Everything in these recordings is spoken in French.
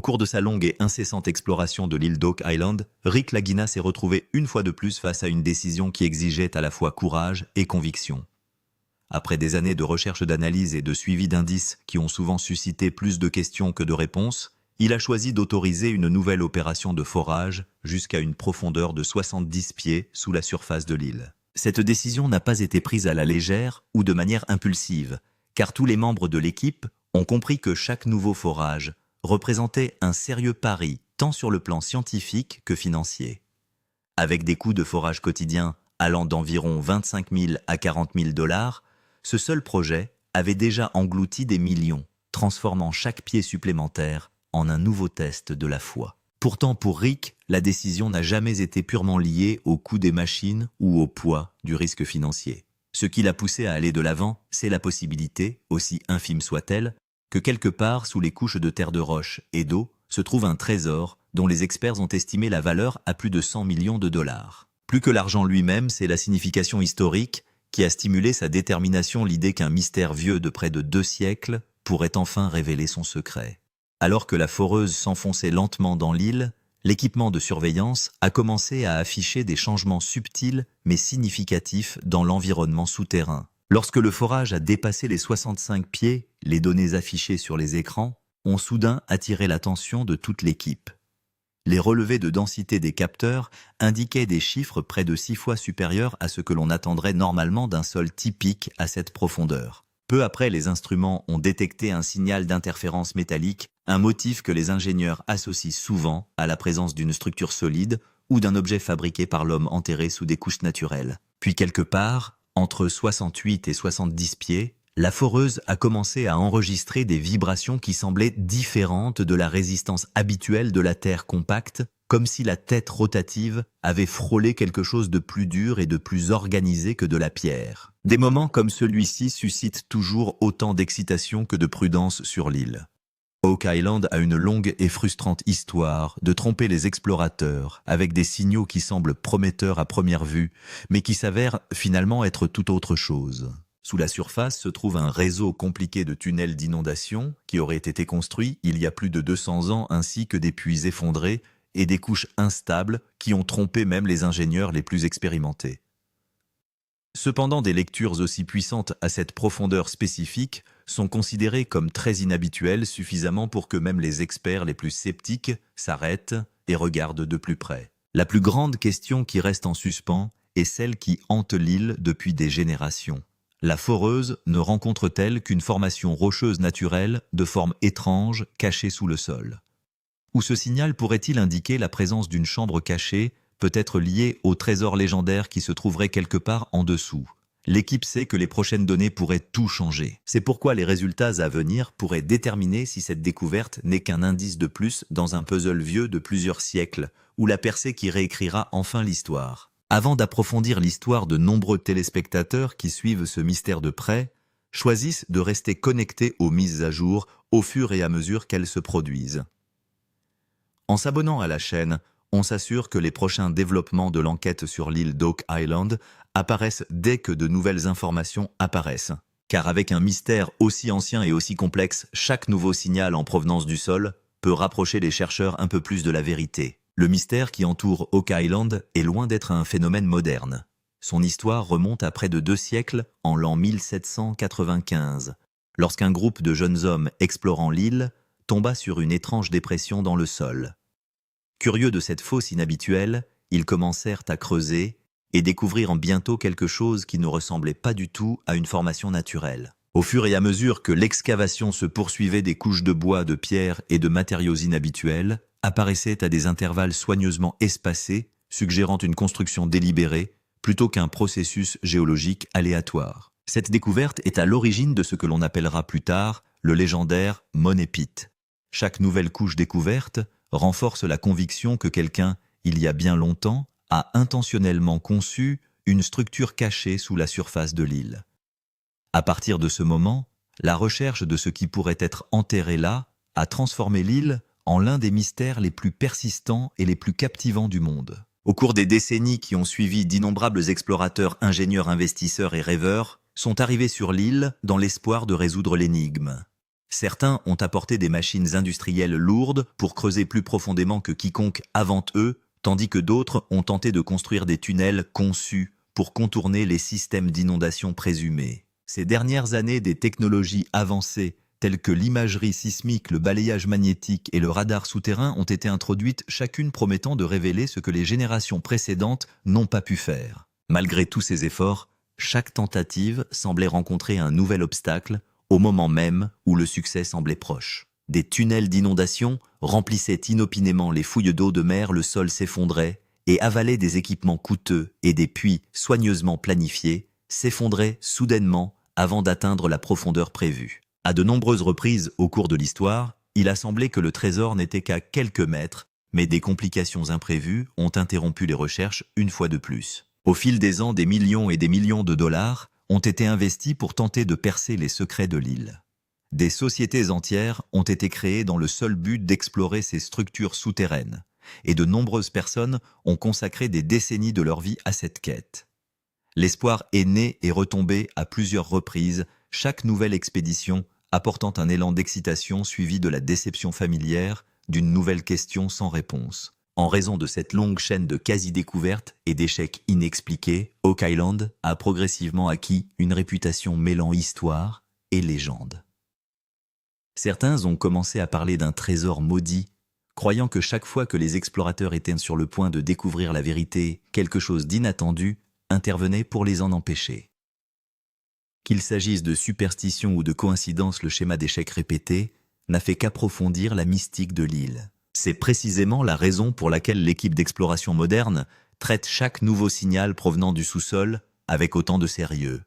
Au cours de sa longue et incessante exploration de l'île d'Oak Island, Rick Lagina s'est retrouvé une fois de plus face à une décision qui exigeait à la fois courage et conviction. Après des années de recherche d'analyse et de suivi d'indices qui ont souvent suscité plus de questions que de réponses, il a choisi d'autoriser une nouvelle opération de forage jusqu'à une profondeur de 70 pieds sous la surface de l'île. Cette décision n'a pas été prise à la légère ou de manière impulsive, car tous les membres de l'équipe ont compris que chaque nouveau forage représentait un sérieux pari tant sur le plan scientifique que financier. Avec des coûts de forage quotidiens allant d'environ 25 000 à 40 000 $, ce seul projet avait déjà englouti des millions, transformant chaque pied supplémentaire en un nouveau test de la foi. Pourtant, pour Rick, la décision n'a jamais été purement liée au coût des machines ou au poids du risque financier. Ce qui l'a poussé à aller de l'avant, c'est la possibilité, aussi infime soit-elle, que quelque part sous les couches de terre de roche et d'eau se trouve un trésor dont les experts ont estimé la valeur à plus de 100 millions de $. Plus que l'argent lui-même, c'est la signification historique qui a stimulé sa détermination l'idée qu'un mystère vieux de près de 2 siècles pourrait enfin révéler son secret. Alors que la foreuse s'enfonçait lentement dans l'île, l'équipement de surveillance a commencé à afficher des changements subtils mais significatifs dans l'environnement souterrain. Lorsque le forage a dépassé les 65 pieds, les données affichées sur les écrans ont soudain attiré l'attention de toute l'équipe. Les relevés de densité des capteurs indiquaient des chiffres près de 6 fois supérieurs à ce que l'on attendrait normalement d'un sol typique à cette profondeur. Peu après, les instruments ont détecté un signal d'interférence métallique, un motif que les ingénieurs associent souvent à la présence d'une structure solide ou d'un objet fabriqué par l'homme enterré sous des couches naturelles. Puis quelque part, entre 68 et 70 pieds, la foreuse a commencé à enregistrer des vibrations qui semblaient différentes de la résistance habituelle de la Terre compacte, comme si la tête rotative avait frôlé quelque chose de plus dur et de plus organisé que de la pierre. Des moments comme celui-ci suscitent toujours autant d'excitation que de prudence sur l'île. Oak Island a une longue et frustrante histoire de tromper les explorateurs avec des signaux qui semblent prometteurs à première vue, mais qui s'avèrent finalement être tout autre chose. Sous la surface se trouve un réseau compliqué de tunnels d'inondation qui auraient été construits il y a plus de 200 ans ainsi que des puits effondrés et des couches instables qui ont trompé même les ingénieurs les plus expérimentés. Cependant, des lectures aussi puissantes à cette profondeur spécifique sont considérées comme très inhabituelles suffisamment pour que même les experts les plus sceptiques s'arrêtent et regardent de plus près. La plus grande question qui reste en suspens est celle qui hante l'île depuis des générations. La foreuse ne rencontre-t-elle qu'une formation rocheuse naturelle de forme étrange cachée sous le sol? Ou ce signal pourrait-il indiquer la présence d'une chambre cachée, peut-être liée au trésor légendaire qui se trouverait quelque part en dessous? L'équipe sait que les prochaines données pourraient tout changer. C'est pourquoi les résultats à venir pourraient déterminer si cette découverte n'est qu'un indice de plus dans un puzzle vieux de plusieurs siècles, ou la percée qui réécrira enfin l'histoire. Avant d'approfondir l'histoire, de nombreux téléspectateurs qui suivent ce mystère de près choisissent de rester connectés aux mises à jour au fur et à mesure qu'elles se produisent. En s'abonnant à la chaîne, on s'assure que les prochains développements de l'enquête sur l'île d'Oak Island apparaissent dès que de nouvelles informations apparaissent. Car avec un mystère aussi ancien et aussi complexe, chaque nouveau signal en provenance du sol peut rapprocher les chercheurs un peu plus de la vérité. Le mystère qui entoure Oak Island est loin d'être un phénomène moderne. Son histoire remonte à près de 2 siècles, en l'an 1795, lorsqu'un groupe de jeunes hommes explorant l'île tomba sur une étrange dépression dans le sol. Curieux de cette fosse inhabituelle, ils commencèrent à creuser et découvrirent bientôt quelque chose qui ne ressemblait pas du tout à une formation naturelle. Au fur et à mesure que l'excavation se poursuivait, des couches de bois, de pierre et de matériaux inhabituels apparaissaient à des intervalles soigneusement espacés, suggérant une construction délibérée plutôt qu'un processus géologique aléatoire. Cette découverte est à l'origine de ce que l'on appellera plus tard le légendaire monépite. Chaque nouvelle couche découverte renforce la conviction que quelqu'un, il y a bien longtemps, a intentionnellement conçu une structure cachée sous la surface de l'île. À partir de ce moment, la recherche de ce qui pourrait être enterré là a transformé l'île en l'un des mystères les plus persistants et les plus captivants du monde. Au cours des décennies qui ont suivi, d'innombrables explorateurs, ingénieurs, investisseurs et rêveurs sont arrivés sur l'île dans l'espoir de résoudre l'énigme. Certains ont apporté des machines industrielles lourdes pour creuser plus profondément que quiconque avant eux, tandis que d'autres ont tenté de construire des tunnels conçus pour contourner les systèmes d'inondation présumés. Ces dernières années, des technologies avancées telles que l'imagerie sismique, le balayage magnétique et le radar souterrain ont été introduites, chacune promettant de révéler ce que les générations précédentes n'ont pas pu faire. Malgré tous ces efforts, chaque tentative semblait rencontrer un nouvel obstacle au moment même où le succès semblait proche. Des tunnels d'inondation remplissaient inopinément les fouilles d'eau de mer, le sol s'effondrait et avalait des équipements coûteux et des puits soigneusement planifiés s'effondraient soudainement avant d'atteindre la profondeur prévue. À de nombreuses reprises au cours de l'histoire, il a semblé que le trésor n'était qu'à quelques mètres, mais des complications imprévues ont interrompu les recherches une fois de plus. Au fil des ans, des millions et des millions de dollars ont été investis pour tenter de percer les secrets de l'île. Des sociétés entières ont été créées dans le seul but d'explorer ces structures souterraines, et de nombreuses personnes ont consacré des décennies de leur vie à cette quête. L'espoir est né et retombé à plusieurs reprises, chaque nouvelle expédition apportant un élan d'excitation suivi de la déception familière d'une nouvelle question sans réponse. En raison de cette longue chaîne de quasi-découvertes et d'échecs inexpliqués, Oak Island a progressivement acquis une réputation mêlant histoire et légende. Certains ont commencé à parler d'un trésor maudit, croyant que chaque fois que les explorateurs étaient sur le point de découvrir la vérité, quelque chose d'inattendu intervenait pour les en empêcher. Qu'il s'agisse de superstition ou de coïncidence, le schéma d'échec répété n'a fait qu'approfondir la mystique de l'île. C'est précisément la raison pour laquelle l'équipe d'exploration moderne traite chaque nouveau signal provenant du sous-sol avec autant de sérieux.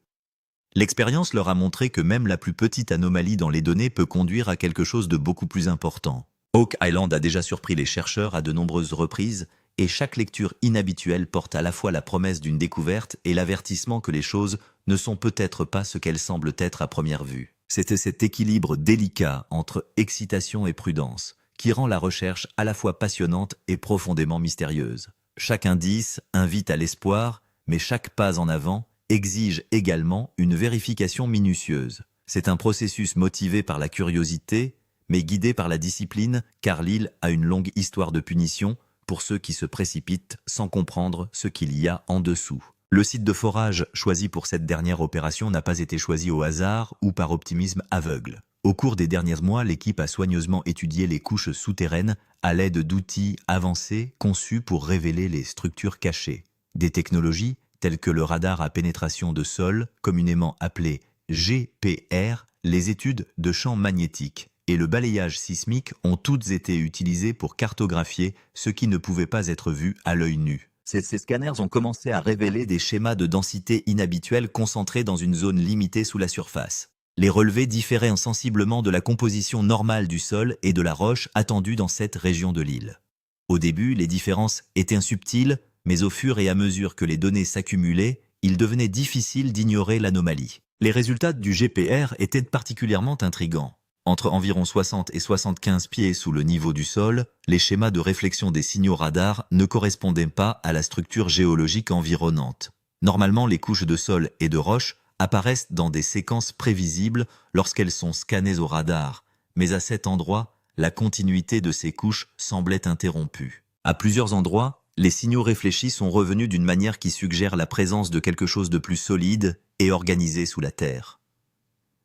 L'expérience leur a montré que même la plus petite anomalie dans les données peut conduire à quelque chose de beaucoup plus important. Oak Island a déjà surpris les chercheurs à de nombreuses reprises, et chaque lecture inhabituelle porte à la fois la promesse d'une découverte et l'avertissement que les choses ne sont peut-être pas ce qu'elles semblent être à première vue. C'est cet équilibre délicat entre excitation et prudence qui rend la recherche à la fois passionnante et profondément mystérieuse. Chaque indice invite à l'espoir, mais chaque pas en avant exige également une vérification minutieuse. C'est un processus motivé par la curiosité, mais guidé par la discipline, car l'île a une longue histoire de punition pour ceux qui se précipitent sans comprendre ce qu'il y a en dessous. Le site de forage choisi pour cette dernière opération n'a pas été choisi au hasard ou par optimisme aveugle. Au cours des derniers mois, l'équipe a soigneusement étudié les couches souterraines à l'aide d'outils avancés conçus pour révéler les structures cachées. Des technologies telles que le radar à pénétration de sol, communément appelé GPR, les études de champs magnétiques et le balayage sismique ont toutes été utilisées pour cartographier ce qui ne pouvait pas être vu à l'œil nu. Ces scanners ont commencé à révéler des schémas de densité inhabituels concentrés dans une zone limitée sous la surface. Les relevés différaient sensiblement de la composition normale du sol et de la roche attendue dans cette région de l'île. Au début, les différences étaient subtiles, mais au fur et à mesure que les données s'accumulaient, il devenait difficile d'ignorer l'anomalie. Les résultats du GPR étaient particulièrement intrigants. Entre environ 60 et 75 pieds sous le niveau du sol, les schémas de réflexion des signaux radars ne correspondaient pas à la structure géologique environnante. Normalement, les couches de sol et de roche apparaissent dans des séquences prévisibles lorsqu'elles sont scannées au radar, mais à cet endroit, la continuité de ces couches semblait interrompue. À plusieurs endroits, les signaux réfléchis sont revenus d'une manière qui suggère la présence de quelque chose de plus solide et organisé sous la terre.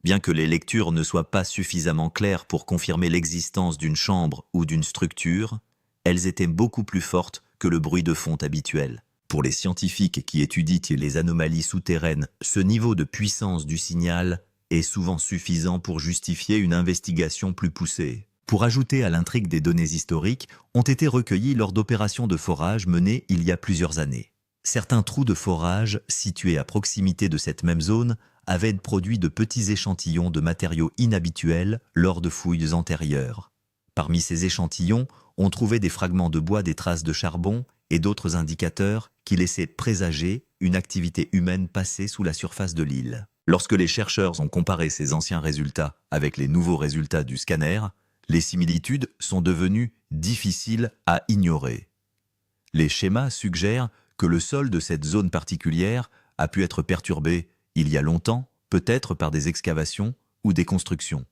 Bien que les lectures ne soient pas suffisamment claires pour confirmer l'existence d'une chambre ou d'une structure, elles étaient beaucoup plus fortes que le bruit de fond habituel. Pour les scientifiques qui étudient les anomalies souterraines, ce niveau de puissance du signal est souvent suffisant pour justifier une investigation plus poussée. Pour ajouter à l'intrigue, des données historiques ont été recueillies lors d'opérations de forage menées il y a plusieurs années. Certains trous de forage situés à proximité de cette même zone avaient produit de petits échantillons de matériaux inhabituels lors de fouilles antérieures. Parmi ces échantillons, on trouvait des fragments de bois, des traces de charbon et d'autres indicateurs qui laissaient présager une activité humaine passée sous la surface de l'île. Lorsque les chercheurs ont comparé ces anciens résultats avec les nouveaux résultats du scanner, les similitudes sont devenues difficiles à ignorer. Les schémas suggèrent que le sol de cette zone particulière a pu être perturbé il y a longtemps, peut-être par des excavations ou des constructions.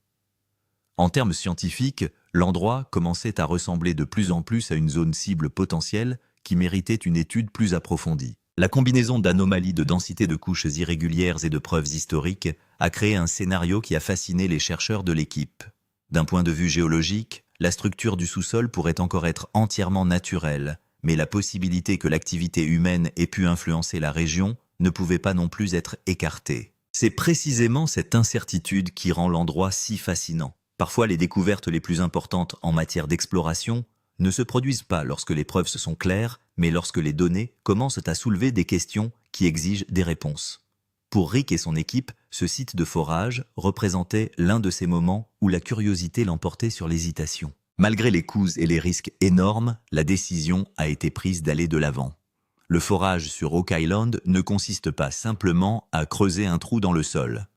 En termes scientifiques, l'endroit commençait à ressembler de plus en plus à une zone cible potentielle qui méritait une étude plus approfondie. La combinaison d'anomalies de densité de couches irrégulières et de preuves historiques a créé un scénario qui a fasciné les chercheurs de l'équipe. D'un point de vue géologique, la structure du sous-sol pourrait encore être entièrement naturelle, mais la possibilité que l'activité humaine ait pu influencer la région ne pouvait pas non plus être écartée. C'est précisément cette incertitude qui rend l'endroit si fascinant. Parfois, les découvertes les plus importantes en matière d'exploration ne se produisent pas lorsque les preuves sont claires, mais lorsque les données commencent à soulever des questions qui exigent des réponses. Pour Rick et son équipe, ce site de forage représentait l'un de ces moments où la curiosité l'emportait sur l'hésitation. Malgré les coûts et les risques énormes, la décision a été prise d'aller de l'avant. Le forage sur Oak Island ne consiste pas simplement à creuser un trou dans le sol.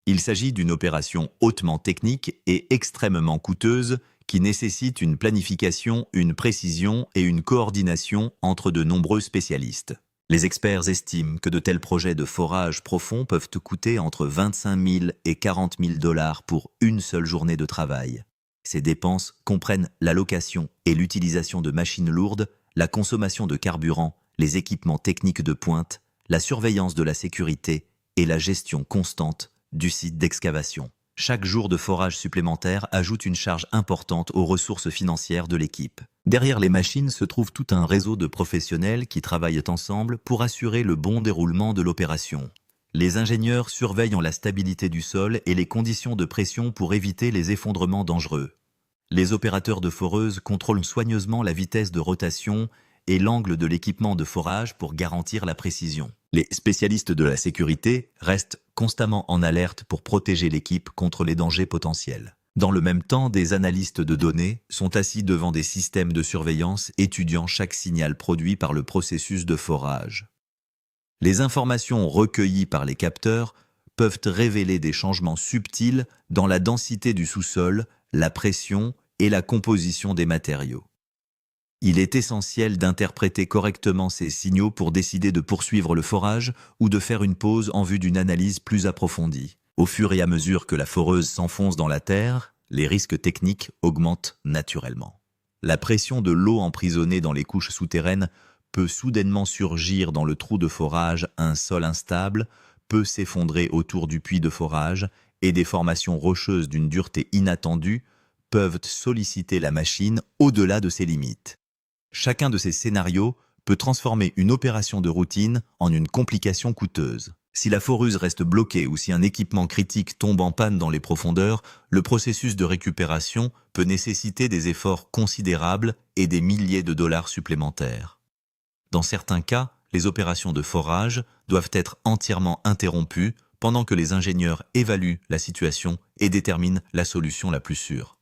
Il s'agit d'une opération hautement technique et extrêmement coûteuse qui nécessite une planification, une précision et une coordination entre de nombreux spécialistes. Les experts estiment que de tels projets de forage profond peuvent coûter entre 25 000 et 40 000 $ pour une seule journée de travail. Ces dépenses comprennent la location et l'utilisation de machines lourdes, la consommation de carburant, les équipements techniques de pointe, la surveillance de la sécurité et la gestion constante du site d'excavation. Chaque jour de forage supplémentaire ajoute une charge importante aux ressources financières de l'équipe. Derrière les machines se trouve tout un réseau de professionnels qui travaillent ensemble pour assurer le bon déroulement de l'opération. Les ingénieurs surveillent la stabilité du sol et les conditions de pression pour éviter les effondrements dangereux. Les opérateurs de foreuse contrôlent soigneusement la vitesse de rotation et l'angle de l'équipement de forage pour garantir la précision. Les spécialistes de la sécurité restent constamment en alerte pour protéger l'équipe contre les dangers potentiels. Dans le même temps, des analystes de données sont assis devant des systèmes de surveillance étudiant chaque signal produit par le processus de forage. Les informations recueillies par les capteurs peuvent révéler des changements subtils dans la densité du sous-sol, la pression et la composition des matériaux. Il est essentiel d'interpréter correctement ces signaux pour décider de poursuivre le forage ou de faire une pause en vue d'une analyse plus approfondie. Au fur et à mesure que la foreuse s'enfonce dans la terre, les risques techniques augmentent naturellement. La pression de l'eau emprisonnée dans les couches souterraines peut soudainement surgir dans le trou de forage, un sol instable peut s'effondrer autour du puits de forage et des formations rocheuses d'une dureté inattendue peuvent solliciter la machine au-delà de ses limites. Chacun de ces scénarios peut transformer une opération de routine en une complication coûteuse. Si la foreuse reste bloquée ou si un équipement critique tombe en panne dans les profondeurs, le processus de récupération peut nécessiter des efforts considérables et des milliers de dollars supplémentaires. Dans certains cas, les opérations de forage doivent être entièrement interrompues pendant que les ingénieurs évaluent la situation et déterminent la solution la plus sûre.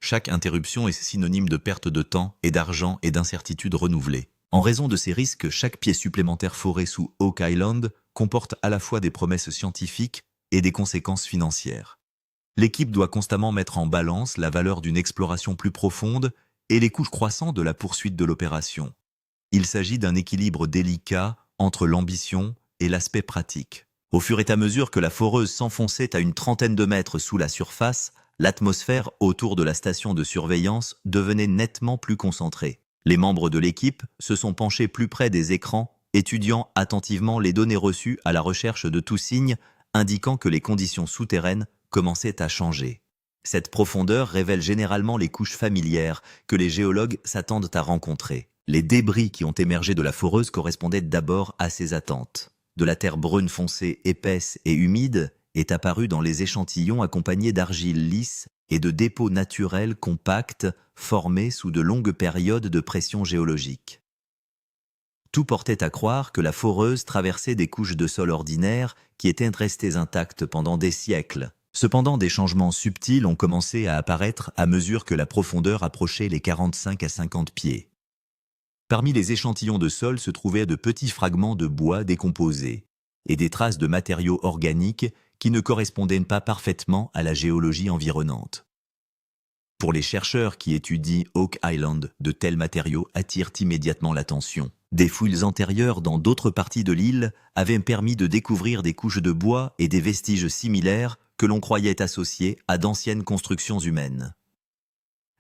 Chaque interruption est synonyme de perte de temps et d'argent et d'incertitude renouvelée. En raison de ces risques, chaque pied supplémentaire foré sous Oak Island comporte à la fois des promesses scientifiques et des conséquences financières. L'équipe doit constamment mettre en balance la valeur d'une exploration plus profonde et les coûts croissants de la poursuite de l'opération. Il s'agit d'un équilibre délicat entre l'ambition et l'aspect pratique. Au fur et à mesure que la foreuse s'enfonçait à une trentaine de mètres sous la surface, l'atmosphère autour de la station de surveillance devenait nettement plus concentrée. Les membres de l'équipe se sont penchés plus près des écrans, étudiant attentivement les données reçues à la recherche de tout signe indiquant que les conditions souterraines commençaient à changer. Cette profondeur révèle généralement les couches familières que les géologues s'attendent à rencontrer. Les débris qui ont émergé de la foreuse correspondaient d'abord à ces attentes. De la terre brune foncée, épaisse et humide est apparue dans les échantillons accompagnés d'argile lisse et de dépôts naturels compacts formés sous de longues périodes de pression géologique. Tout portait à croire que la foreuse traversait des couches de sol ordinaires qui étaient restées intactes pendant des siècles. Cependant, des changements subtils ont commencé à apparaître à mesure que la profondeur approchait les 45 à 50 pieds. Parmi les échantillons de sol se trouvaient de petits fragments de bois décomposés et des traces de matériaux organiques qui ne correspondaient pas parfaitement à la géologie environnante. Pour les chercheurs qui étudient Oak Island, de tels matériaux attirent immédiatement l'attention. Des fouilles antérieures dans d'autres parties de l'île avaient permis de découvrir des couches de bois et des vestiges similaires que l'on croyait associés à d'anciennes constructions humaines.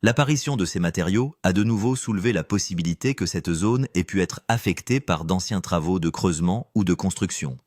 L'apparition de ces matériaux a de nouveau soulevé la possibilité que cette zone ait pu être affectée par d'anciens travaux de creusement ou de construction.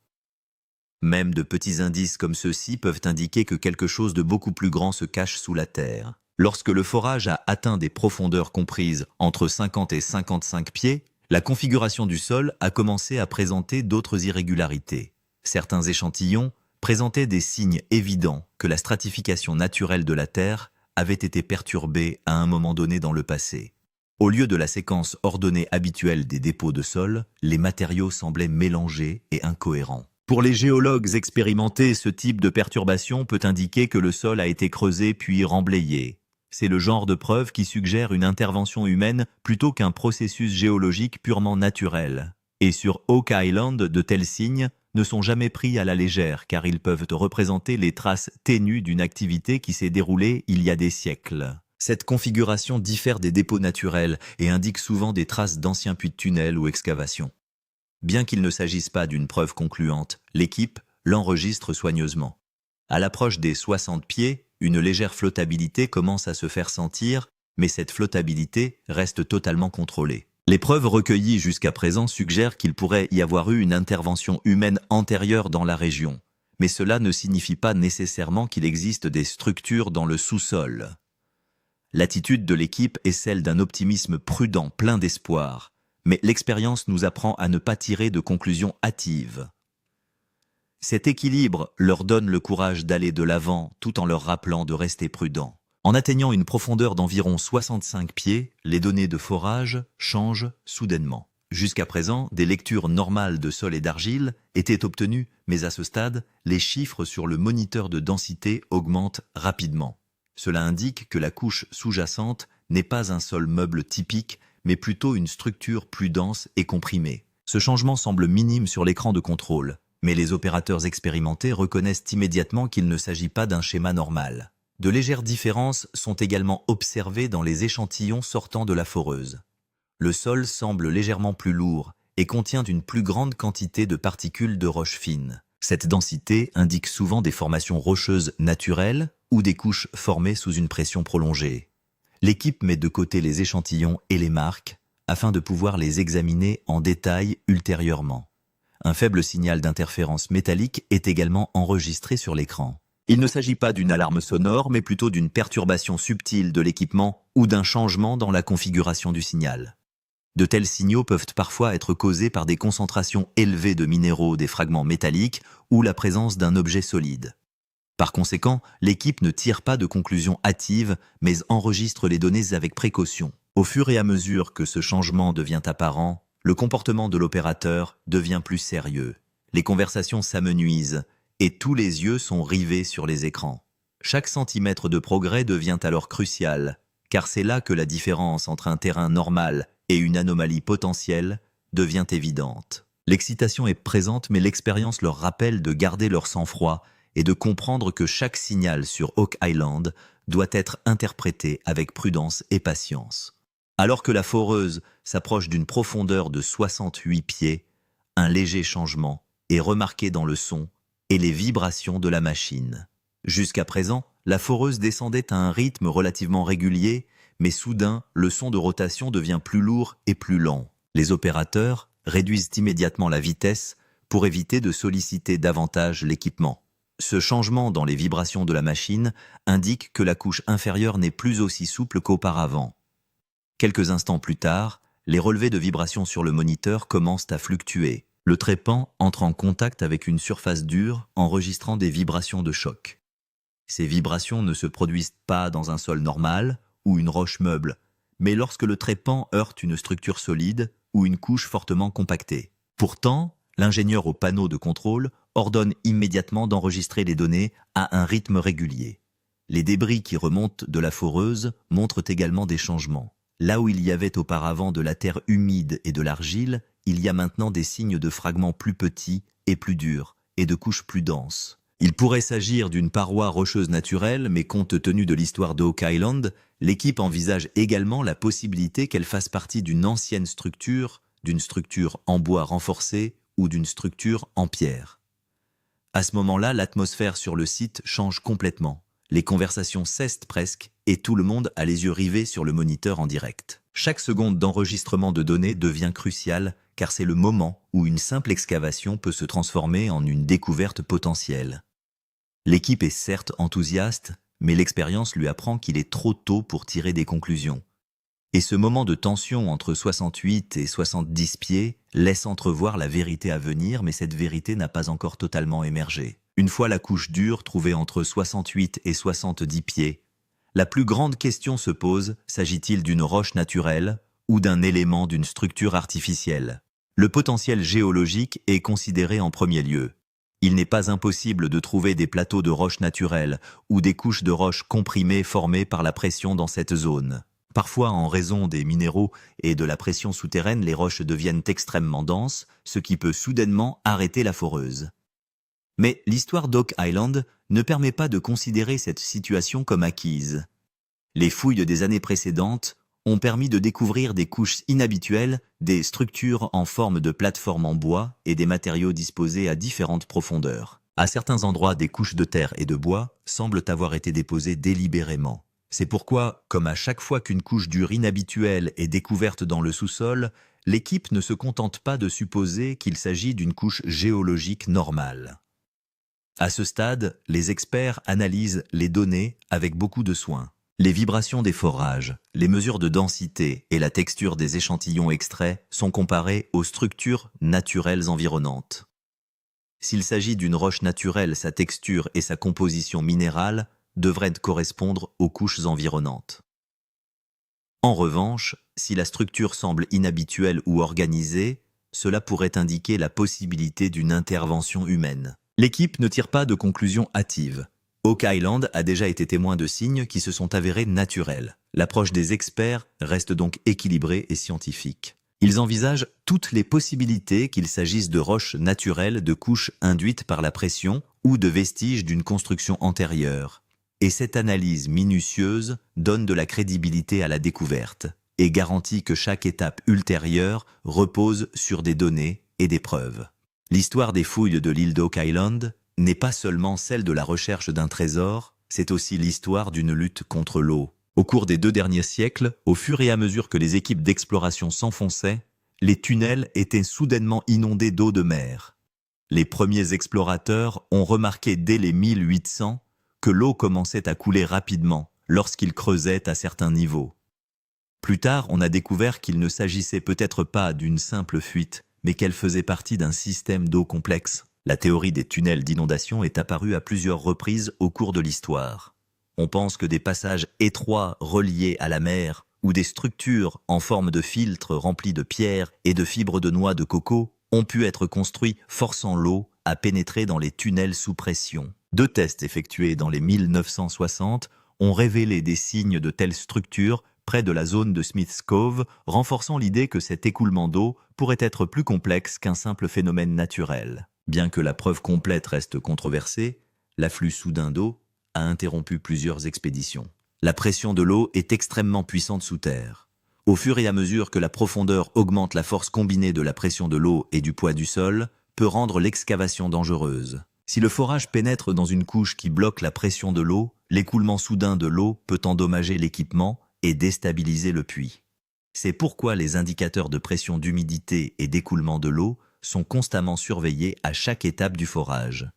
Même de petits indices comme ceux-ci peuvent indiquer que quelque chose de beaucoup plus grand se cache sous la terre. Lorsque le forage a atteint des profondeurs comprises entre 50 et 55 pieds, la configuration du sol a commencé à présenter d'autres irrégularités. Certains échantillons présentaient des signes évidents que la stratification naturelle de la Terre avait été perturbée à un moment donné dans le passé. Au lieu de la séquence ordonnée habituelle des dépôts de sol, les matériaux semblaient mélangés et incohérents. Pour les géologues expérimentés, ce type de perturbation peut indiquer que le sol a été creusé puis remblayé. C'est le genre de preuve qui suggère une intervention humaine plutôt qu'un processus géologique purement naturel. Et sur Oak Island, de tels signes ne sont jamais pris à la légère car ils peuvent représenter les traces ténues d'une activité qui s'est déroulée il y a des siècles. Cette configuration diffère des dépôts naturels et indique souvent des traces d'anciens puits de tunnels ou excavations. Bien qu'il ne s'agisse pas d'une preuve concluante, l'équipe l'enregistre soigneusement. À l'approche des 60 pieds, une légère flottabilité commence à se faire sentir, mais cette flottabilité reste totalement contrôlée. Les preuves recueillies jusqu'à présent suggèrent qu'il pourrait y avoir eu une intervention humaine antérieure dans la région, mais cela ne signifie pas nécessairement qu'il existe des structures dans le sous-sol. L'attitude de l'équipe est celle d'un optimisme prudent, plein d'espoir, mais l'expérience nous apprend à ne pas tirer de conclusions hâtives. Cet équilibre leur donne le courage d'aller de l'avant tout en leur rappelant de rester prudents. En atteignant une profondeur d'environ 65 pieds, les données de forage changent soudainement. Jusqu'à présent, des lectures normales de sol et d'argile étaient obtenues, mais à ce stade, les chiffres sur le moniteur de densité augmentent rapidement. Cela indique que la couche sous-jacente n'est pas un sol meuble typique, mais plutôt une structure plus dense et comprimée. Ce changement semble minime sur l'écran de contrôle, mais les opérateurs expérimentés reconnaissent immédiatement qu'il ne s'agit pas d'un schéma normal. De légères différences sont également observées dans les échantillons sortant de la foreuse. Le sol semble légèrement plus lourd et contient une plus grande quantité de particules de roches fines. Cette densité indique souvent des formations rocheuses naturelles ou des couches formées sous une pression prolongée. L'équipe met de côté les échantillons et les marques afin de pouvoir les examiner en détail ultérieurement. Un faible signal d'interférence métallique est également enregistré sur l'écran. Il ne s'agit pas d'une alarme sonore, mais plutôt d'une perturbation subtile de l'équipement ou d'un changement dans la configuration du signal. De tels signaux peuvent parfois être causés par des concentrations élevées de minéraux, des fragments métalliques ou la présence d'un objet solide. Par conséquent, l'équipe ne tire pas de conclusions hâtives, mais enregistre les données avec précaution. Au fur et à mesure que ce changement devient apparent, le comportement de l'opérateur devient plus sérieux. Les conversations s'amenuisent et tous les yeux sont rivés sur les écrans. Chaque centimètre de progrès devient alors crucial, car c'est là que la différence entre un terrain normal et une anomalie potentielle devient évidente. L'excitation est présente, mais l'expérience leur rappelle de garder leur sang-froid et de comprendre que chaque signal sur Oak Island doit être interprété avec prudence et patience. Alors que la foreuse s'approche d'une profondeur de 68 pieds, un léger changement est remarqué dans le son et les vibrations de la machine. Jusqu'à présent, la foreuse descendait à un rythme relativement régulier, mais soudain, le son de rotation devient plus lourd et plus lent. Les opérateurs réduisent immédiatement la vitesse pour éviter de solliciter davantage l'équipement. Ce changement dans les vibrations de la machine indique que la couche inférieure n'est plus aussi souple qu'auparavant. Quelques instants plus tard, les relevés de vibrations sur le moniteur commencent à fluctuer. Le trépan entre en contact avec une surface dure, enregistrant des vibrations de choc. Ces vibrations ne se produisent pas dans un sol normal ou une roche meuble, mais lorsque le trépan heurte une structure solide ou une couche fortement compactée. Pourtant, l'ingénieur au panneau de contrôle ordonne immédiatement d'enregistrer les données à un rythme régulier. Les débris qui remontent de la foreuse montrent également des changements. Là où il y avait auparavant de la terre humide et de l'argile, il y a maintenant des signes de fragments plus petits et plus durs, et de couches plus denses. Il pourrait s'agir d'une paroi rocheuse naturelle, mais compte tenu de l'histoire d'Oak Island, l'équipe envisage également la possibilité qu'elle fasse partie d'une ancienne structure, d'une structure en bois renforcé ou d'une structure en pierre. À ce moment-là, l'atmosphère sur le site change complètement. Les conversations cessent presque et tout le monde a les yeux rivés sur le moniteur en direct. Chaque seconde d'enregistrement de données devient cruciale car c'est le moment où une simple excavation peut se transformer en une découverte potentielle. L'équipe est certes enthousiaste, mais l'expérience lui apprend qu'il est trop tôt pour tirer des conclusions. Et ce moment de tension entre 68 et 70 pieds laisse entrevoir la vérité à venir, mais cette vérité n'a pas encore totalement émergé. Une fois la couche dure trouvée entre 68 et 70 pieds, la plus grande question se pose, s'agit-il d'une roche naturelle ou d'un élément d'une structure artificielle? Le potentiel géologique est considéré en premier lieu. Il n'est pas impossible de trouver des plateaux de roches naturelles ou des couches de roches comprimées formées par la pression dans cette zone. Parfois, en raison des minéraux et de la pression souterraine, les roches deviennent extrêmement denses, ce qui peut soudainement arrêter la foreuse. Mais l'histoire d'Oak Island ne permet pas de considérer cette situation comme acquise. Les fouilles des années précédentes ont permis de découvrir des couches inhabituelles, des structures en forme de plateforme en bois et des matériaux disposés à différentes profondeurs. À certains endroits, des couches de terre et de bois semblent avoir été déposées délibérément. C'est pourquoi, comme à chaque fois qu'une couche dure inhabituelle est découverte dans le sous-sol, l'équipe ne se contente pas de supposer qu'il s'agit d'une couche géologique normale. À ce stade, les experts analysent les données avec beaucoup de soin. Les vibrations des forages, les mesures de densité et la texture des échantillons extraits sont comparées aux structures naturelles environnantes. S'il s'agit d'une roche naturelle, sa texture et sa composition minérale devraient correspondre aux couches environnantes. En revanche, si la structure semble inhabituelle ou organisée, cela pourrait indiquer la possibilité d'une intervention humaine. L'équipe ne tire pas de conclusions hâtives. Oak Island a déjà été témoin de signes qui se sont avérés naturels. L'approche des experts reste donc équilibrée et scientifique. Ils envisagent toutes les possibilités qu'il s'agisse de roches naturelles, de couches induites par la pression ou de vestiges d'une construction antérieure. Et cette analyse minutieuse donne de la crédibilité à la découverte et garantit que chaque étape ultérieure repose sur des données et des preuves. L'histoire des fouilles de l'île d'Oak Island n'est pas seulement celle de la recherche d'un trésor, c'est aussi l'histoire d'une lutte contre l'eau. Au cours des 2 derniers siècles, au fur et à mesure que les équipes d'exploration s'enfonçaient, les tunnels étaient soudainement inondés d'eau de mer. Les premiers explorateurs ont remarqué dès les 1800 que l'eau commençait à couler rapidement lorsqu'ils creusaient à certains niveaux. Plus tard, on a découvert qu'il ne s'agissait peut-être pas d'une simple fuite, mais qu'elle faisait partie d'un système d'eau complexe. La théorie des tunnels d'inondation est apparue à plusieurs reprises au cours de l'histoire. On pense que des passages étroits reliés à la mer ou des structures en forme de filtres remplis de pierres et de fibres de noix de coco ont pu être construits forçant l'eau à pénétrer dans les tunnels sous pression. 2 tests effectués dans les 1960 ont révélé des signes de telles structures près de la zone de Smith's Cove, renforçant l'idée que cet écoulement d'eau pourrait être plus complexe qu'un simple phénomène naturel. Bien que la preuve complète reste controversée, l'afflux soudain d'eau a interrompu plusieurs expéditions. La pression de l'eau est extrêmement puissante sous terre. Au fur et à mesure que la profondeur augmente, la force combinée de la pression de l'eau et du poids du sol peut rendre l'excavation dangereuse. Si le forage pénètre dans une couche qui bloque la pression de l'eau, l'écoulement soudain de l'eau peut endommager l'équipement et déstabiliser le puits. C'est pourquoi les indicateurs de pression d'humidité et d'écoulement de l'eau sont constamment surveillés à chaque étape du forage.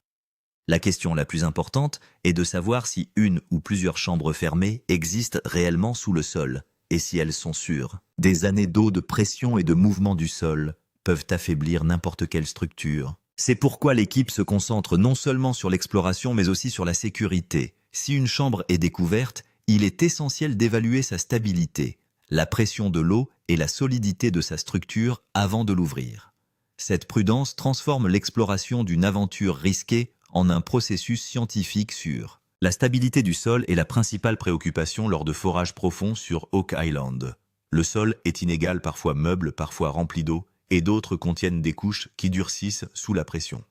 La question la plus importante est de savoir si une ou plusieurs chambres fermées existent réellement sous le sol et si elles sont sûres. Des années d'eau, de pression et de mouvement du sol peuvent affaiblir n'importe quelle structure. C'est pourquoi l'équipe se concentre non seulement sur l'exploration mais aussi sur la sécurité. Si une chambre est découverte, il est essentiel d'évaluer sa stabilité, la pression de l'eau et la solidité de sa structure avant de l'ouvrir. Cette prudence transforme l'exploration d'une aventure risquée en un processus scientifique sûr. La stabilité du sol est la principale préoccupation lors de forages profonds sur Oak Island. Le sol est inégal, parfois meuble, parfois rempli d'eau, et d'autres contiennent des couches qui durcissent sous la pression.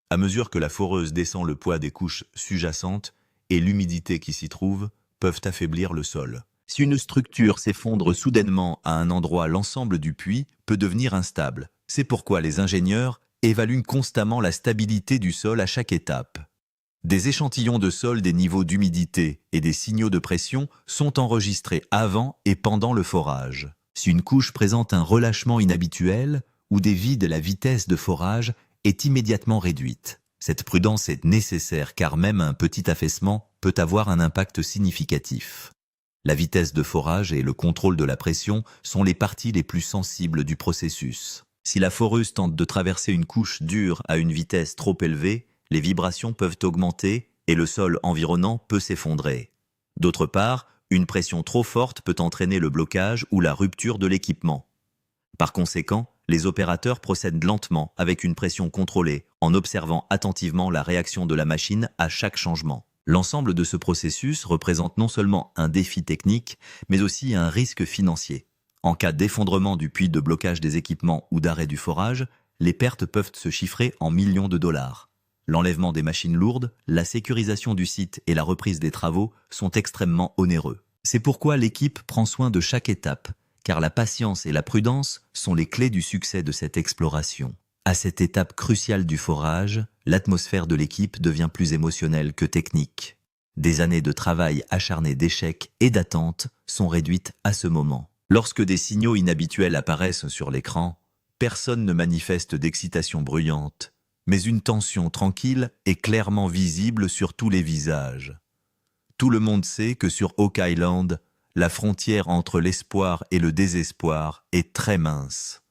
À mesure que la foreuse descend, le poids des couches sous-jacentes et l'humidité qui s'y trouve peuvent affaiblir le sol. Si une structure s'effondre soudainement à un endroit, l'ensemble du puits peut devenir instable. C'est pourquoi les ingénieurs évaluent constamment la stabilité du sol à chaque étape. Des échantillons de sol, des niveaux d'humidité et des signaux de pression sont enregistrés avant et pendant le forage. Si une couche présente un relâchement inhabituel ou des vides, la vitesse de forage est immédiatement réduite. Cette prudence est nécessaire car même un petit affaissement peut avoir un impact significatif. La vitesse de forage et le contrôle de la pression sont les parties les plus sensibles du processus. Si la foreuse tente de traverser une couche dure à une vitesse trop élevée, les vibrations peuvent augmenter et le sol environnant peut s'effondrer. D'autre part, une pression trop forte peut entraîner le blocage ou la rupture de l'équipement. Par conséquent, les opérateurs procèdent lentement avec une pression contrôlée, en observant attentivement la réaction de la machine à chaque changement. L'ensemble de ce processus représente non seulement un défi technique, mais aussi un risque financier. En cas d'effondrement du puits, de blocage des équipements ou d'arrêt du forage, les pertes peuvent se chiffrer en millions de dollars. L'enlèvement des machines lourdes, la sécurisation du site et la reprise des travaux sont extrêmement onéreux. C'est pourquoi l'équipe prend soin de chaque étape, car la patience et la prudence sont les clés du succès de cette exploration. À cette étape cruciale du forage, l'atmosphère de l'équipe devient plus émotionnelle que technique. Des années de travail acharné, d'échecs et d'attentes sont réduites à ce moment. Lorsque des signaux inhabituels apparaissent sur l'écran, personne ne manifeste d'excitation bruyante, mais une tension tranquille est clairement visible sur tous les visages. Tout le monde sait que sur Oak Island, la frontière entre l'espoir et le désespoir est très mince.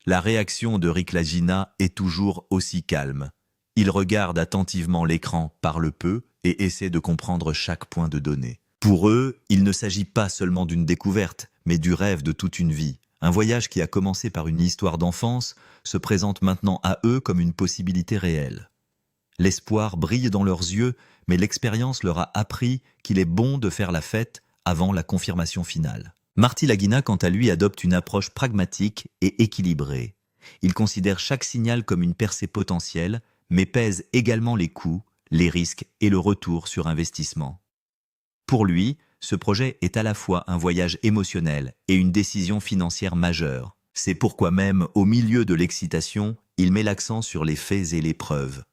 La réaction de Rick Lagina est toujours aussi calme. Il regarde attentivement l'écran, parle peu et essaie de comprendre chaque point de données. Pour eux, il ne s'agit pas seulement d'une découverte, mais du rêve de toute une vie. Un voyage qui a commencé par une histoire d'enfance se présente maintenant à eux comme une possibilité réelle. L'espoir brille dans leurs yeux, mais l'expérience leur a appris qu'il est bon de faire la fête avant la confirmation finale. Marty Lagina, quant à lui, adopte une approche pragmatique et équilibrée. Il considère chaque signal comme une percée potentielle, mais pèse également les coûts, les risques et le retour sur investissement. Pour lui, ce projet est à la fois un voyage émotionnel et une décision financière majeure. C'est pourquoi même, au milieu de l'excitation, il met l'accent sur les faits et les preuves.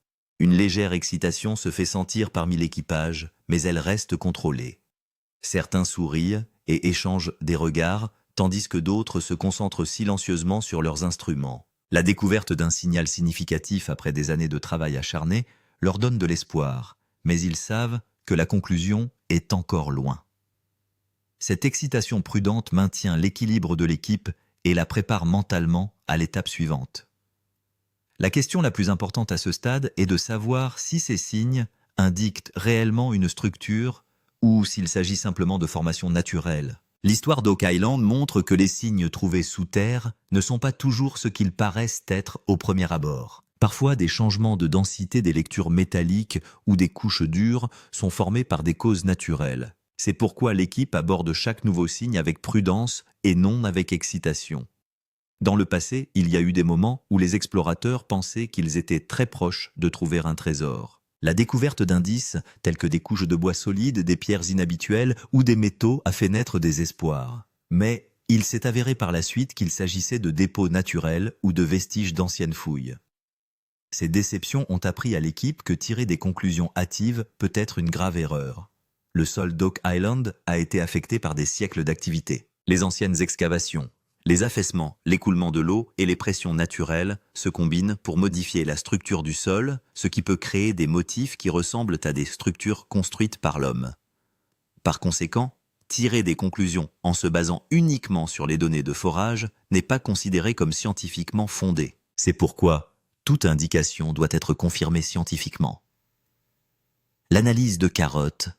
Une légère excitation se fait sentir parmi l'équipage, mais elle reste contrôlée. Certains sourient et échangent des regards, tandis que d'autres se concentrent silencieusement sur leurs instruments. La découverte d'un signal significatif après des années de travail acharné leur donne de l'espoir, mais ils savent que la conclusion est encore loin. Cette excitation prudente maintient l'équilibre de l'équipe et la prépare mentalement à l'étape suivante. La question la plus importante à ce stade est de savoir si ces signes indiquent réellement une structure ou s'il s'agit simplement de formations naturelles. L'histoire d'Oak Island montre que les signes trouvés sous terre ne sont pas toujours ce qu'ils paraissent être au premier abord. Parfois, des changements de densité des lectures métalliques ou des couches dures sont formés par des causes naturelles. C'est pourquoi l'équipe aborde chaque nouveau signe avec prudence et non avec excitation. Dans le passé, il y a eu des moments où les explorateurs pensaient qu'ils étaient très proches de trouver un trésor. La découverte d'indices, tels que des couches de bois solides, des pierres inhabituelles ou des métaux, a fait naître des espoirs. Mais il s'est avéré par la suite qu'il s'agissait de dépôts naturels ou de vestiges d'anciennes fouilles. Ces déceptions ont appris à l'équipe que tirer des conclusions hâtives peut être une grave erreur. Le sol d'Oak Island a été affecté par des siècles d'activité. Les anciennes excavations, les affaissements, l'écoulement de l'eau et les pressions naturelles se combinent pour modifier la structure du sol, ce qui peut créer des motifs qui ressemblent à des structures construites par l'homme. Par conséquent, tirer des conclusions en se basant uniquement sur les données de forage n'est pas considéré comme scientifiquement fondé. C'est pourquoi toute indication doit être confirmée scientifiquement. L'analyse de carottes,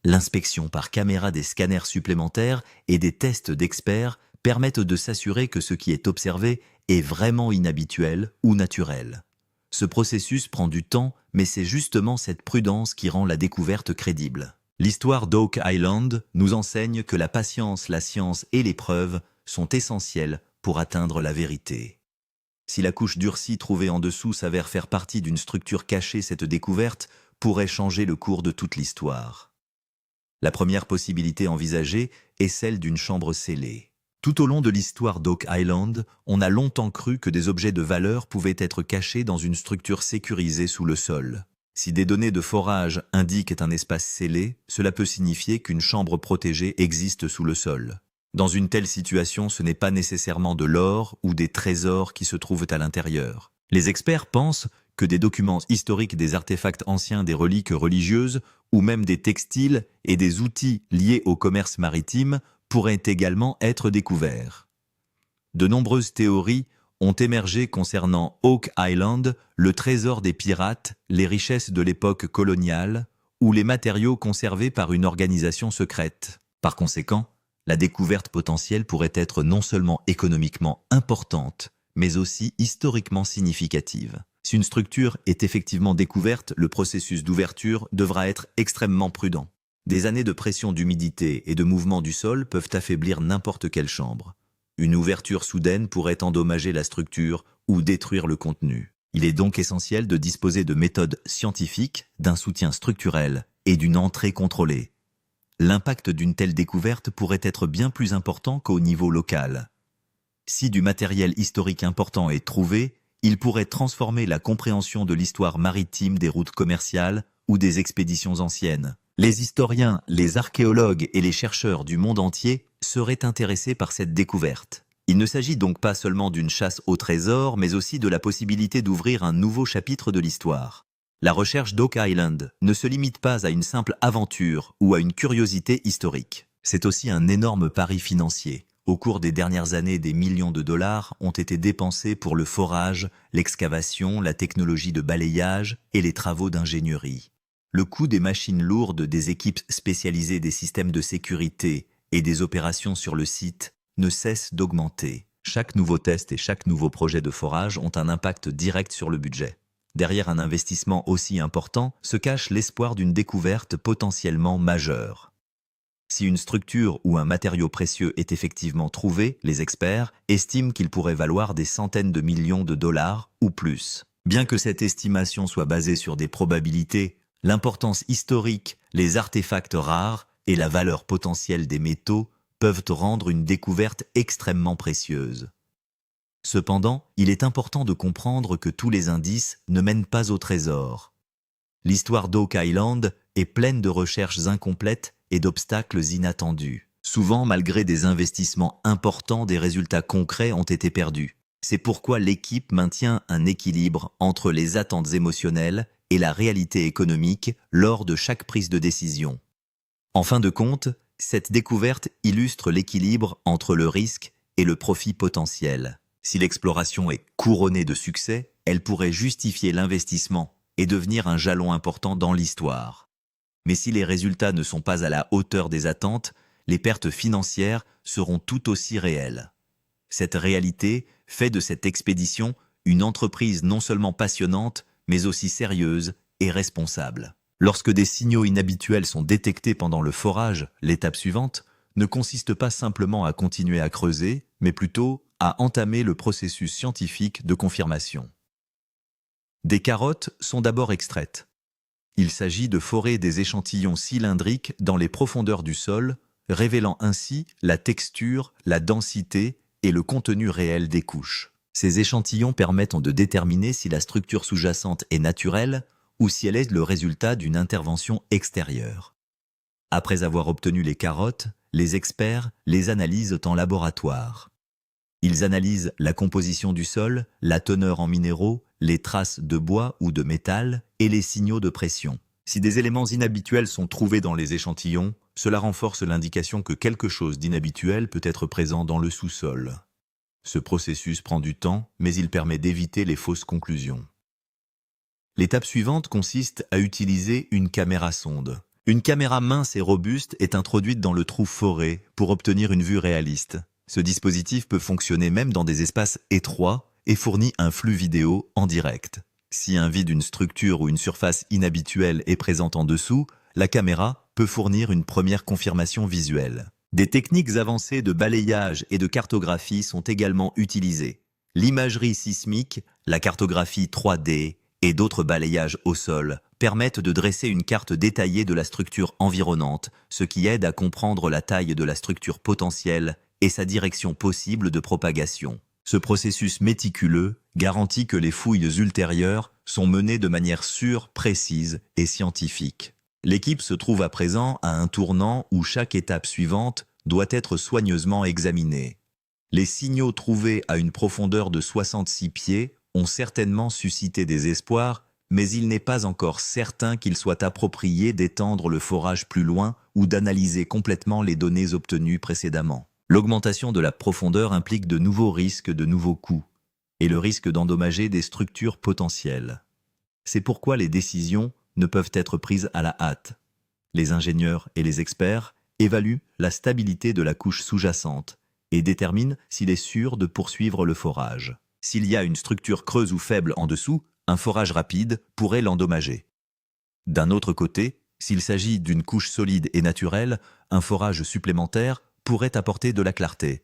l'inspection par caméra des scanners supplémentaires et des tests d'experts permettent de s'assurer que ce qui est observé est vraiment inhabituel ou naturel. Ce processus prend du temps, mais c'est justement cette prudence qui rend la découverte crédible. L'histoire d'Oak Island nous enseigne que la patience, la science et les preuves sont essentielles pour atteindre la vérité. Si la couche durcie trouvée en dessous s'avère faire partie d'une structure cachée, cette découverte pourrait changer le cours de toute l'histoire. La première possibilité envisagée est celle d'une chambre scellée. Tout au long de l'histoire d'Oak Island, on a longtemps cru que des objets de valeur pouvaient être cachés dans une structure sécurisée sous le sol. Si des données de forage indiquent un espace scellé, cela peut signifier qu'une chambre protégée existe sous le sol. Dans une telle situation, ce n'est pas nécessairement de l'or ou des trésors qui se trouvent à l'intérieur. Les experts pensent que des documents historiques, des artefacts anciens, des reliques religieuses ou même des textiles et des outils liés au commerce maritime pourraient également être découverts. De nombreuses théories ont émergé concernant Oak Island, le trésor des pirates, les richesses de l'époque coloniale ou les matériaux conservés par une organisation secrète. Par conséquent, la découverte potentielle pourrait être non seulement économiquement importante, mais aussi historiquement significative. Si une structure est effectivement découverte, le processus d'ouverture devra être extrêmement prudent. Des années de pression d'humidité et de mouvement du sol peuvent affaiblir n'importe quelle chambre. Une ouverture soudaine pourrait endommager la structure ou détruire le contenu. Il est donc essentiel de disposer de méthodes scientifiques, d'un soutien structurel et d'une entrée contrôlée. L'impact d'une telle découverte pourrait être bien plus important qu'au niveau local. Si du matériel historique important est trouvé, il pourrait transformer la compréhension de l'histoire maritime des routes commerciales ou des expéditions anciennes. Les historiens, les archéologues et les chercheurs du monde entier seraient intéressés par cette découverte. Il ne s'agit donc pas seulement d'une chasse au trésor, mais aussi de la possibilité d'ouvrir un nouveau chapitre de l'histoire. La recherche d'Oak Island ne se limite pas à une simple aventure ou à une curiosité historique. C'est aussi un énorme pari financier. Au cours des dernières années, des millions de dollars ont été dépensés pour le forage, l'excavation, la technologie de balayage et les travaux d'ingénierie. Le coût des machines lourdes, des équipes spécialisées, des systèmes de sécurité et des opérations sur le site ne cesse d'augmenter. Chaque nouveau test et chaque nouveau projet de forage ont un impact direct sur le budget. Derrière un investissement aussi important se cache l'espoir d'une découverte potentiellement majeure. Si une structure ou un matériau précieux est effectivement trouvé, les experts estiment qu'il pourrait valoir des centaines de millions de dollars ou plus. Bien que cette estimation soit basée sur des probabilités, l'importance historique, les artefacts rares et la valeur potentielle des métaux peuvent rendre une découverte extrêmement précieuse. Cependant, il est important de comprendre que tous les indices ne mènent pas au trésor. L'histoire d'Oak Island est pleine de recherches incomplètes et d'obstacles inattendus. Souvent, malgré des investissements importants, des résultats concrets ont été perdus. C'est pourquoi l'équipe maintient un équilibre entre les attentes émotionnelles et la réalité économique lors de chaque prise de décision. En fin de compte, cette découverte illustre l'équilibre entre le risque et le profit potentiel. Si l'exploration est couronnée de succès, elle pourrait justifier l'investissement et devenir un jalon important dans l'histoire. Mais si les résultats ne sont pas à la hauteur des attentes, les pertes financières seront tout aussi réelles. Cette réalité fait de cette expédition une entreprise non seulement passionnante, mais aussi sérieuse et responsable. Lorsque des signaux inhabituels sont détectés pendant le forage, l'étape suivante ne consiste pas simplement à continuer à creuser, mais plutôt à entamer le processus scientifique de confirmation. Des carottes sont d'abord extraites. Il s'agit de forer des échantillons cylindriques dans les profondeurs du sol, révélant ainsi la texture, la densité et le contenu réel des couches. Ces échantillons permettent de déterminer si la structure sous-jacente est naturelle ou si elle est le résultat d'une intervention extérieure. Après avoir obtenu les carottes, les experts les analysent en laboratoire. Ils analysent la composition du sol, la teneur en minéraux, les traces de bois ou de métal et les signaux de pression. Si des éléments inhabituels sont trouvés dans les échantillons, cela renforce l'indication que quelque chose d'inhabituel peut être présent dans le sous-sol. Ce processus prend du temps, mais il permet d'éviter les fausses conclusions. L'étape suivante consiste à utiliser une caméra sonde. Une caméra mince et robuste est introduite dans le trou foré pour obtenir une vue réaliste. Ce dispositif peut fonctionner même dans des espaces étroits et fournit un flux vidéo en direct. Si un vide d'une structure ou une surface inhabituelle est présente en dessous, la caméra peut fournir une première confirmation visuelle. Des techniques avancées de balayage et de cartographie sont également utilisées. L'imagerie sismique, la cartographie 3D et d'autres balayages au sol permettent de dresser une carte détaillée de la structure environnante, ce qui aide à comprendre la taille de la structure potentielle et sa direction possible de propagation. Ce processus méticuleux garantit que les fouilles ultérieures sont menées de manière sûre, précise et scientifique. L'équipe se trouve à présent à un tournant où chaque étape suivante doit être soigneusement examinée. Les signaux trouvés à une profondeur de 66 pieds ont certainement suscité des espoirs, mais il n'est pas encore certain qu'il soit approprié d'étendre le forage plus loin ou d'analyser complètement les données obtenues précédemment. L'augmentation de la profondeur implique de nouveaux risques, de nouveaux coûts, et le risque d'endommager des structures potentielles. C'est pourquoi les décisions ne peuvent être prises à la hâte. Les ingénieurs et les experts évaluent la stabilité de la couche sous-jacente et déterminent s'il est sûr de poursuivre le forage. S'il y a une structure creuse ou faible en dessous, un forage rapide pourrait l'endommager. D'un autre côté, s'il s'agit d'une couche solide et naturelle, un forage supplémentaire pourrait apporter de la clarté.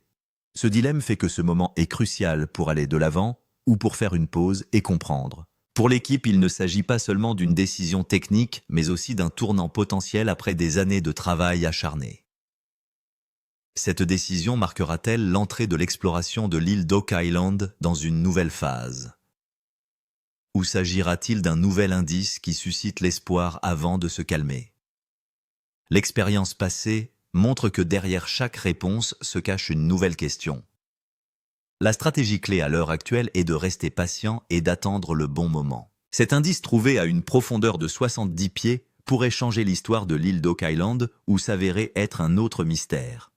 Ce dilemme fait que ce moment est crucial pour aller de l'avant ou pour faire une pause et comprendre. Pour l'équipe, il ne s'agit pas seulement d'une décision technique, mais aussi d'un tournant potentiel après des années de travail acharné. Cette décision marquera-t-elle l'entrée de l'exploration de l'île d'Oak Island dans une nouvelle phase? Ou s'agira-t-il d'un nouvel indice qui suscite l'espoir avant de se calmer? L'expérience passée montre que derrière chaque réponse se cache une nouvelle question. La stratégie clé à l'heure actuelle est de rester patient et d'attendre le bon moment. Cet indice trouvé à une profondeur de 70 pieds pourrait changer l'histoire de l'île d'Oak Island ou s'avérer être un autre mystère.